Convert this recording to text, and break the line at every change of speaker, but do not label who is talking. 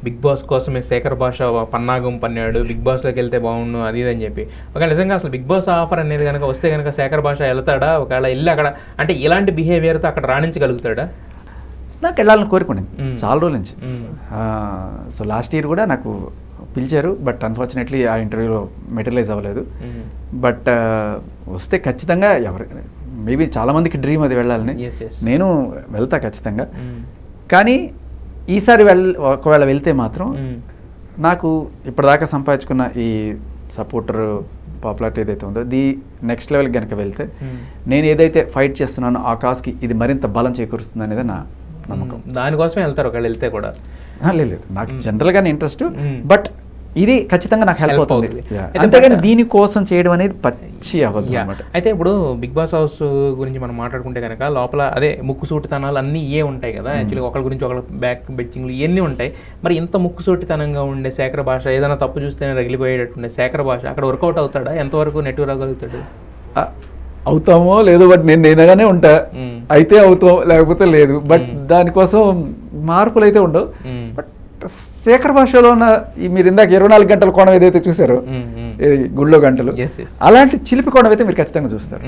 Big boss కోసమే శేఖర్ భాష పన్నాగం పన్నాడు, బిగ్ బాస్లోకి వెళ్తే బాగుండు అది ఇది అని చెప్పి. ఒకవేళ నిజంగా అసలు బిగ్ బాస్ ఆఫర్ అనేది కనుక వస్తే కనుక శేఖర్ భాష వెళ్తాడా? ఒకవేళ వెళ్ళి అక్కడ అంటే ఇలాంటి బిహేవియర్తో అక్కడ రాణించగలుగుతాడా?
నాకు వెళ్ళాలని కోరుకునేది చాలా రోజుల నుంచి. సో లాస్ట్ ఇయర్ కూడా నాకు పిలిచారు, బట్ అన్ఫార్చునేట్లీ ఆ ఇంటర్వ్యూలో మెటీరియలైజ్ అవ్వలేదు. బట్ వస్తే ఖచ్చితంగా మేబీ చాలామందికి డ్రీమ్ అది వెళ్ళాలని. నేను వెళ్తా ఖచ్చితంగా. కానీ ఈసారి ఒకవేళ వెళ్తే మాత్రం నాకు ఇప్పటిదాకా సంపాదించుకున్న ఈ సపోర్టర్ పాపులారిటీ ఏదైతే ఉందో నెక్స్ట్ లెవెల్కి కనుక వెళ్తే నేను ఏదైతే ఫైట్ చేస్తున్నానో ఆ కాజ్కి ఇది మరింత బలం చేకూరుస్తుంది అనేది నా నమ్మకం.
దానికోసమే వెళ్తారు ఒకవేళ వెళ్తే కూడా?
లేదు, నాకు జనరల్గానే ఇంట్రెస్ట్, బట్ ఇది ఖచ్చితంగా నాకు హెల్ప్ అవుతుంది. అంతేగాని దీనికోసం చేయడం అనేది పచ్చి అవ్వదు అనమాట.
అయితే ఇప్పుడు బిగ్ బాస్ హౌస్ గురించి మనం మాట్లాడుకుంటే కనుక లోపల అదే ముక్కుసూటితనాలు అన్నీ ఉంటాయి కదా. యాక్చువల్గా ఒకరి గురించి ఒకరు బ్యాక్ బెచ్చింగ్లు ఇవన్నీ ఉంటాయి. మరి ఇంత ముక్కుసూటితనంగా ఉండే శేఖర్ భాష ఏదైనా తప్పు చూస్తేనే రగిలిపోయేటట్టు ఉండే శేఖర్ భాష అక్కడ వర్కౌట్ అవుతాడా? ఎంతవరకు నెట్టు రాగలుగుతాడు?
అవుతామో లేదో, బట్ నేనగానే ఉంటా. అయితే అవుతాం, లేకపోతే లేదు. బట్ దానికోసం మార్పులు అయితే ఉండవు. బట్ శేఖర్ భాషలో ఉన్న మీరు ఇందాక 24 గంటల కోణం ఏదైతే చూసారో గుళ్ళో గంటలు, అలాంటి చిలిపి కోణం అయితే మీరు ఖచ్చితంగా చూస్తారు.